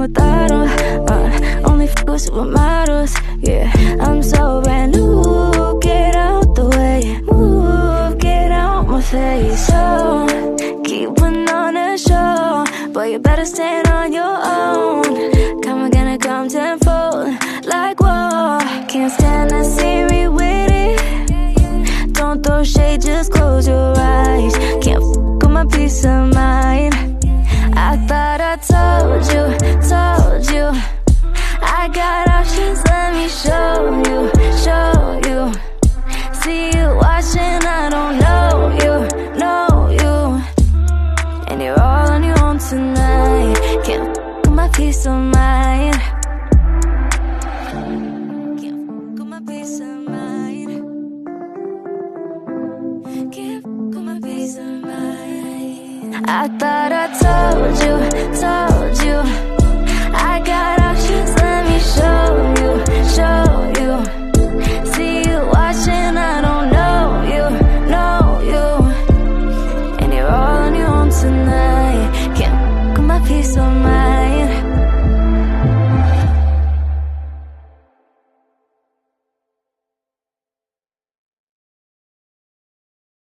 without 'em. Only f with supermodels, yeah. I'm so brand new, get out the way. Move, get out my face. So, keep putting on a show, but you better stand on your own. Come gonna come tenfold, like whoa. Can't stand to see me with it. Don't throw shade, just close your eyes. Can't f with my peace of mind. I thought I told you. I got options, let me show you. See you watching, I don't know you. And you're all on your own tonight. Can't f with my peace of mind. Can't f with my peace of mind. Can't f with my peace of mind. I thought I told you.